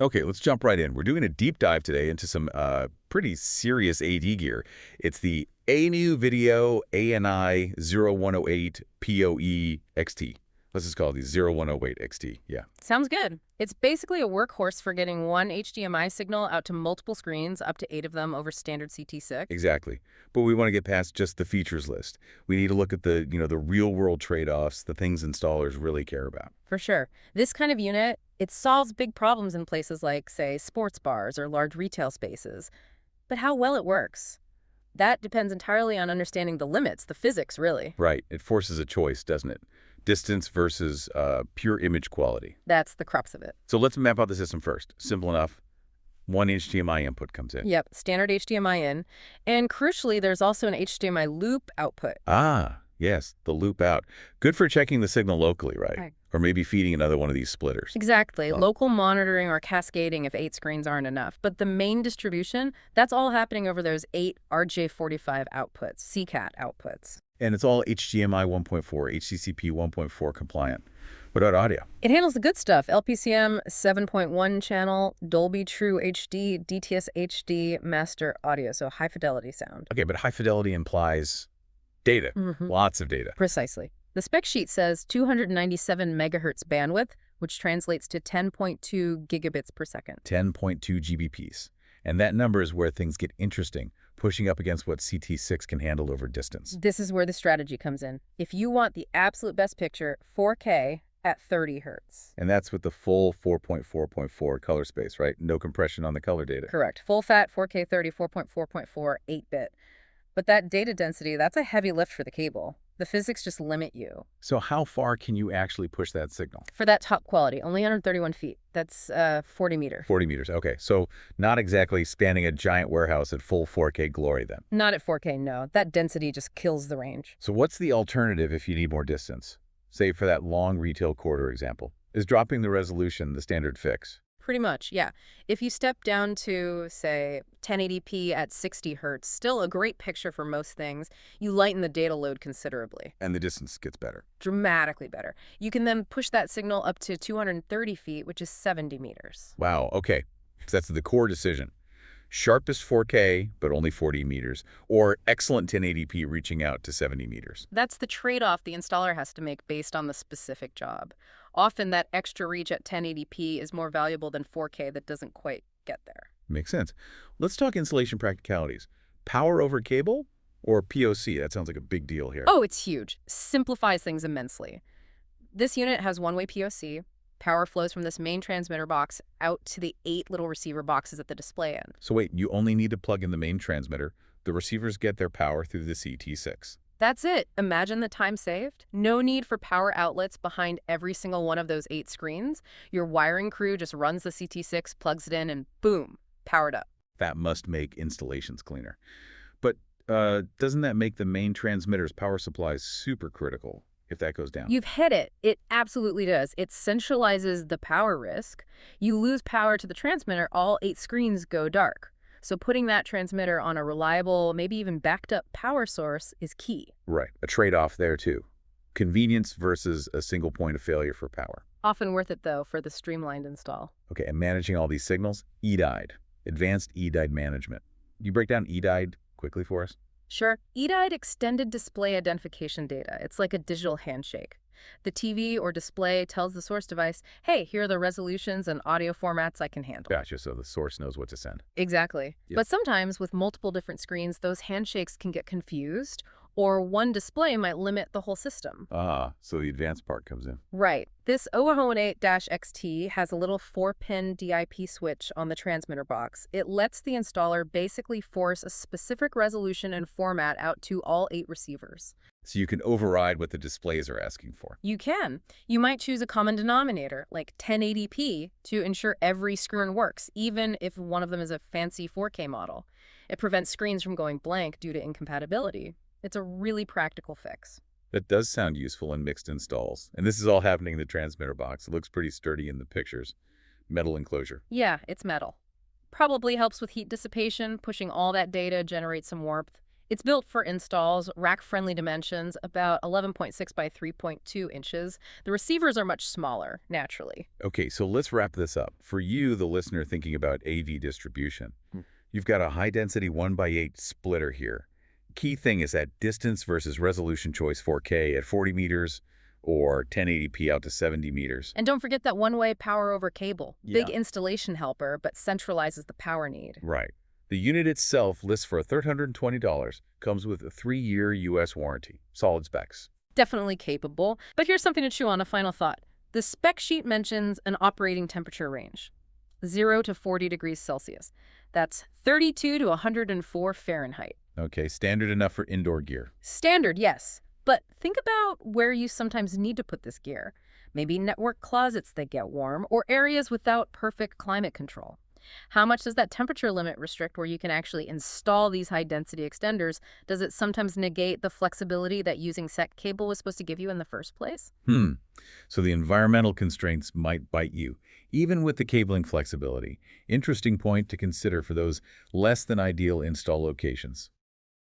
Okay, let's jump right in. We're doing a deep dive today into some pretty serious AD gear. It's the A-Neuvideo ANI-108 PoE XT. Let's just call it the 0108 XT. Yeah. Sounds good. It's basically a workhorse for getting one HDMI signal out to multiple screens, up to 8 of them over standard CT6. Exactly. But we want to get past just the features list. We need to look at the real-world trade-offs, the things installers really care about. For sure. This kind of unit, it solves big problems in places like, say, sports bars or large retail spaces. But how well it works, that depends entirely on understanding the limits, the physics, really. Right. It forces a choice, doesn't it? Distance versus pure image quality. That's the crux of it. So let's map out the system first. Simple enough. One HDMI input comes in. Yep, standard HDMI in. And crucially, there's also an HDMI loop output. Ah, yes, the loop out. Good for checking the signal locally, right? Right. Or maybe feeding another one of these splitters. Exactly. Oh. Local monitoring or cascading if 8 screens aren't enough. But the main distribution, that's all happening over those 8 RJ45 outputs, CCAT outputs. And it's all HDMI 1.4, HDCP 1.4 compliant. What about audio? It handles the good stuff. LPCM 7.1 channel, Dolby True HD, DTS HD, master audio, so high fidelity sound. Okay, but high fidelity implies data. Lots of data. Precisely. The spec sheet says 297 megahertz bandwidth, which translates to 10.2 gigabits per second. 10.2 GBps. And that number is where things get interesting, pushing up against what CT6 can handle over distance. This is where the strategy comes in. If you want the absolute best picture, 4K at 30 hertz. And that's with the full 4.4.4 color space, right? No compression on the color data. Correct. Full fat, 4K 30, 4.4.4, 8-bit. But that data density, that's a heavy lift for the cable. The physics just limit you. So how far can you actually push that signal? For that top quality, only 131 feet. That's 40 meters. 40 meters. Okay, so not exactly spanning a giant warehouse at full 4K glory then. Not at 4K, no. That density just kills the range. So what's the alternative if you need more distance? Say for that long retail corridor example. Is dropping the resolution the standard fix? Pretty much, yeah. If you step down to, say, 1080p at 60 hertz, still a great picture for most things, you lighten the data load considerably. And the distance gets better. Dramatically better. You can then push that signal up to 230 feet, which is 70 meters. Wow, okay. So that's the core decision. Sharpest 4K, but only 40 meters, or excellent 1080p reaching out to 70 meters. That's the trade-off the installer has to make based on the specific job. Often that extra reach at 1080p is more valuable than 4K that doesn't quite get there. Makes sense. Let's talk installation practicalities. Power over cable or POC? That sounds like a big deal here. Oh, it's huge. Simplifies things immensely. This unit has one-way POC. Power flows from this main transmitter box out to the 8 little receiver boxes at the display end. So wait, you only need to plug in the main transmitter. The receivers get their power through the CT6. That's it. Imagine the time saved. No need for power outlets behind every single one of those 8 screens. Your wiring crew just runs the CT6, plugs it in, and boom, powered up. That must make installations cleaner. But doesn't that make the main transmitter's power supplies super critical if that goes down? You've hit it. It absolutely does. It centralizes the power risk. You lose power to the transmitter, all 8 screens go dark. So putting that transmitter on a reliable, maybe even backed up power source is key. Right. A trade-off there, too. Convenience versus a single point of failure for power. Often worth it, though, for the streamlined install. Okay, and managing all these signals, EDIDE, Advanced EDIDE Management. You break down EDIDE quickly for us? Sure. EDIDE Extended Display Identification Data. It's like a digital handshake. The TV or display tells the source device, hey, here are the resolutions and audio formats I can handle. Gotcha, so the source knows what to send. Exactly. Yep. But sometimes with multiple different screens, those handshakes can get confused, or one display might limit the whole system. Ah, so the advanced part comes in. Right. This 0108-XT has a little 4-pin DIP switch on the transmitter box. It lets the installer basically force a specific resolution and format out to all 8 receivers. So you can override what the displays are asking for. You can. You might choose a common denominator, like 1080p, to ensure every screen works, even if one of them is a fancy 4K model. It prevents screens from going blank due to incompatibility. It's a really practical fix. That does sound useful in mixed installs. And this is all happening in the transmitter box. It looks pretty sturdy in the pictures. Metal enclosure. Yeah, it's metal. Probably helps with heat dissipation. Pushing all that data generates some warmth. It's built for installs, rack-friendly dimensions, about 11.6 by 3.2 inches. The receivers are much smaller, naturally. Okay, so let's wrap this up. For you, the listener thinking about AV distribution, you've got a high-density 1x8 splitter here. Key thing is that distance versus resolution choice 4K at 40 meters or 1080p out to 70 meters. And don't forget that one-way power over cable. Yeah. Big installation helper, but centralizes the power need. Right. The unit itself lists for $320, comes with a 3-year U.S. warranty. Solid specs. Definitely capable. But here's something to chew on, a final thought. The spec sheet mentions an operating temperature range, 0 to 40 degrees Celsius. That's 32 to 104 Fahrenheit. Okay, standard enough for indoor gear. Standard, yes. But think about where you sometimes need to put this gear. Maybe network closets that get warm, or areas without perfect climate control. How much does that temperature limit restrict where you can actually install these high-density extenders? Does it sometimes negate the flexibility that using set cable was supposed to give you in the first place? So the environmental constraints might bite you, even with the cabling flexibility. Interesting point to consider for those less than ideal install locations.